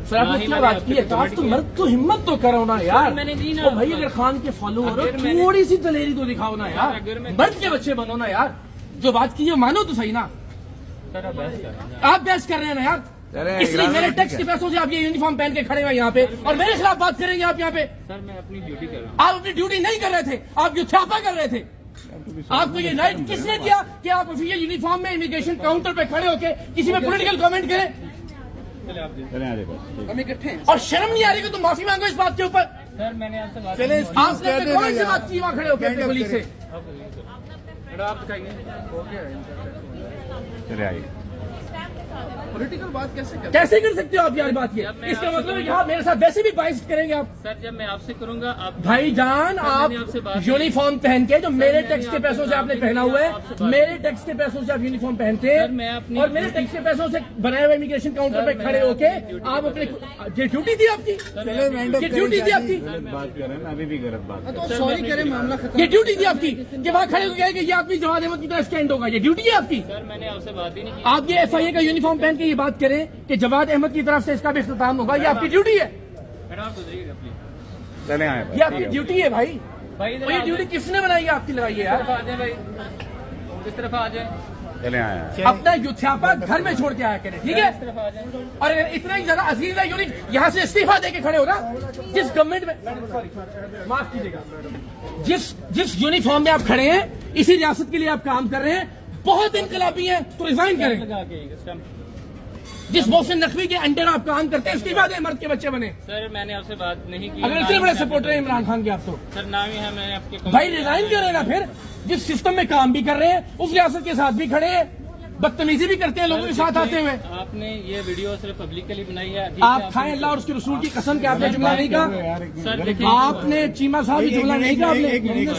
Sir आपने क्या बात की है? तो आप तो मर्द तो हिम्मत तो करो ना यार। मैंने दी ना। ओ भाई अगर खान के फॉलोअर हो थोड़ी सी दलेरी तो दिखाओ ना यार, मर्द के बच्चे बनो ना यार। जो बात की है मानो तो सही ना। सर आप बहस कर रहे हैं। आप बहस कर रहे हैं ना यार, इसलिए मेरे टैक्स के पैसों से आप ये यूनिफॉर्म पहन के खड़े हुए यहाँ पे और मेरे खिलाफ बात करेंगे आप यहाँ पे। सर मैं अपनी ड्यूटी कर रहा हूँ। आप अपनी ड्यूटी नहीं कर रहे थे, आप युद्धापा कर रहे थे। आपको ये राइट किसने दिया कि आप ऑफिशियल यूनिफॉर्म में इमिग्रेशन काउंटर पे खड़े होके किसी में पॉलिटिकल कमेंट करें? हम इकट्ठे हैं। और शर्म नहीं आ रही कि तुम माफी मांगो इस बात के ऊपर? सर मैंने आपसे बात आपने अपने कौन सी बात की वहाँ खड़े होकर अपने पुलिस से? आप दिखाइए। चले आइए। पॉलिटिकल बात कैसे कैसे कर सकते हो आप यार बात? ये इसका मतलब है कि आप मेरे साथ वैसे भी बाइस करेंगे आप। सर जब मैं आपसे करूंगा आप भाईजान आप यूनिफॉर्म पहन के जो मेरे टैक्स के पैसों से आपने पहना हुआ है, मेरे टैक्स के पैसों से आप यूनिफॉर्म पहनते हैं और मेरे टैक्स के पैसों से बनाए हुए इमिग्रेशन काउंटर पे खड़े होके आप अपने ये ड्यूटी थी आपकी, ये ड्यूटी थी आपकी, बात कर रहे हैं अभी भी गलत बात। तो सॉरी करें मामला खत्म। ये ड्यूटी थी आपकी कि वहाँ खड़े होकर कि ये आदमी जवाद अहमद की तरह स्टैंड होगा, ये ड्यूटी है आपकी। सर मैंने आपसे बात ही नहीं की। आप ये FIA का यूनिफॉर्म पहन के ये बात करें कि जवाद अहमद की तरफ से इसका भी इख्तिताम होगा, ये आपकी ड्यूटी है। मैडम आप गुजरिएगा प्लीज। चले आए ये आपकी ड्यूटी है भाई। भाई और ये ड्यूटी किसने बनाई है आपकी? लगाई है यार। आ जाए भाई, इस तरफ आ जाए, चले आए। अपना युद्धापा घर में छोड़ के आया करें, ठीक है? इस तरफ आ जाए। और अगर इतना ही ज्यादा अजीज है यूनिट यहाँ से इस्तीफा देके खड़े हो ना, जिस गवर्नमेंट में, माफ कीजिएगा, जिस यूनिफॉर्म में आप खड़े हैं, इसी रियासत के लिए आप काम कर रहे हैं, बहुत इनकलाबी हैं तो रिजाइन करें। लगा के स्टंप। जिस मोहसिन नकवी के अंडर आप काम करते हैं, इस्तीफा दें, मर्द के बच्चे बने। सर मैंने आपसे बात नहीं की। अगर इतने बड़े सपोर्टर हैं इमरान खान के आप तो सर नाम ही है मैं आपके भाई रिजाइन करें ना। फिर जिस सिस्टम में काम भी कर रहे हैं उस रियासत के साथ भी खड़े हैं, बदतमीजी भी करते हैं लोगों के साथ आते हुए। आपने ये वीडियो सिर्फ पब्लिकली बनाई है। आप खाएं अल्लाह और उसके रसूल की कसम के आपने जुमला नहीं कहा। सर देखिए आपने चीमा साहब की जुमला नहीं कहा आपने। एक मिनट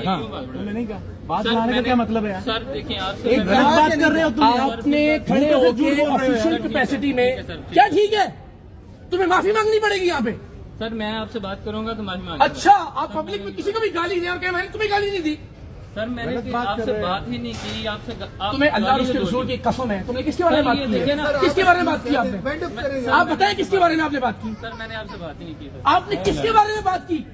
हाँ। तुमने नहीं कहा बात बनाने का क्या मतलब है यार? सर देखिए आपसे एक गलत बात कर रहे हो तुम। आपने खड़े होकर ऑफिशियल कैपेसिटी में क्या ठीक है, तुम्हें माफी मांगनी पड़ेगी यहाँ पे। सर मैं आपसे बात करूंगा तो माफी मांग। अच्छा आप पब्लिक में किसी को भी गाली दें और कहें मैंने तुम्हें गाली नहीं दी। सर मैंने आपसे बात ही नहीं की। आपसे तुम्हें अल्लाह और उसके रसूल की कसम है, तुमने किसके बारे में बात की है? किसके बारे में बात की आपने? आप बताएं किसके बारे में आपने बात की? सर मैंने आपसे बात ही नहीं की। आपने किसके बारे में बात की?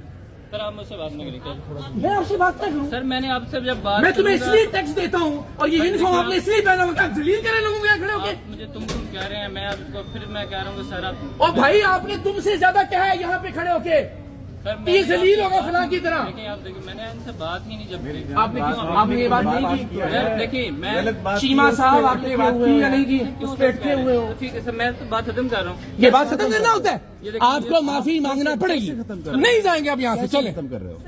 सर आप मुझसे बात नहीं करें। मैं आपसे बात कर रहा हूँ। सर मैंने आपसे जब बात मैं तुम्हें इसलिए टैक्स देता हूँ और ये यूनिफॉर्म आपने इसलिए पहना हुआ है, जलील करें लोगों को खड़े होके। मुझे तुम कह रहे हैं, मैं आपको फिर मैं कह रहा हूँ सर आप। और भाई आपने तुमसे ज्यादा क्या है यहाँ पे खड़े होके? ये जलील होगा फलां की तरह। देखिए आप देखिए मैंने इनसे बात ही नहीं जब आपने ये बात नहीं की। देखिए मैं चीमा साहब आपने बात की या नहीं की? उस पे अटके हुए हो। ठीक है सर मैं तो बात खत्म कर रहा हूँ। ये बात खत्म करना होता है, आपको माफी मांगना पड़ेगी। नहीं जाएंगे आप यहाँ से, चले। खत्म कर रहे हो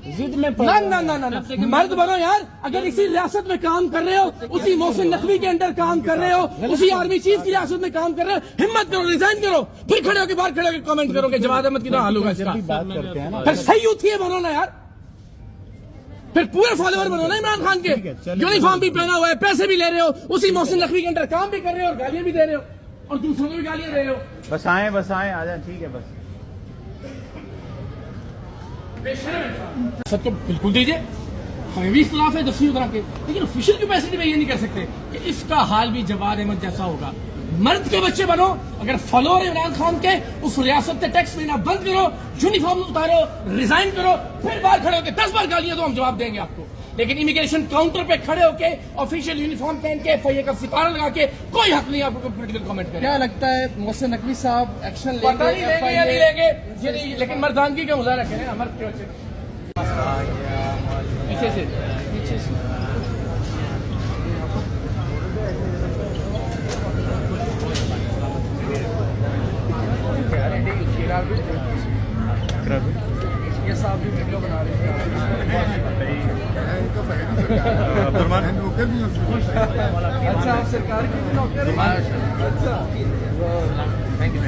जिद में ना ना ना ना ना मर्द बनो यार। अगर इसी रियासत में काम कर रहे हो, उसी मोहसिन नकवी के अंदर काम कर रहे हो, उसी आर्मी चीफ की रियासत में काम कर रहे हो, हिम्मत करो, रिजाइन करो, फिर खड़े होकर बाहर खड़े होकर कमेंट करो कि जवाद अहमद की तरह हाल होगा इसका। बात करते हैं ना, फिर सही यूथी बनो ना यार, फिर पूरे फॉलोअर बनो ना इमरान खान के। यूनिफॉर्म भी पहना हुआ है, पैसे भी ले रहे हो, उसी मोहसिन नकवी के अंदर काम भी कर रहे हो और गालियां भी दे रहे हो और दूसरों को भी गालियां दे रहे हो। बस आए आ जाए, ठीक है बस। सबको बिल्कुल दीजिए, हमें भी इख्तिलाफ है 10वीं तरह के, लेकिन ऑफिशियल कैपेसिटी में ये नहीं कर सकते कि इसका हाल भी जवाद अहमद जैसा होगा। मर्द के बच्चे बनो। अगर फॉलोअर इमरान खान के, उस रियासत से टैक्स लेना बंद करो, यूनिफॉर्म उतारो, रिजाइन करो, फिर बाहर खड़े होकर 10 बार गालियां दो, हम जवाब देंगे आपको। लेकिन इमिग्रेशन काउंटर पे खड़े होके ऑफिशियल यूनिफॉर्म पहन के FIA का सितारा लगा के कोई हक नहीं आपको पॉलिटिकल कमेंट करें। क्या लगता है मोहसिन नकवी साहब एक्शन पता नहीं लेंगे या नहीं लेंगे, लेकिन मर्दानगी का मुजाहरा करें ना मर्द के बच्चे। पीछे से ये साहब भी वीडियो बना रहे हैं। अच्छा आप सरकार की नौकर हैं? अच्छा थैंक यू।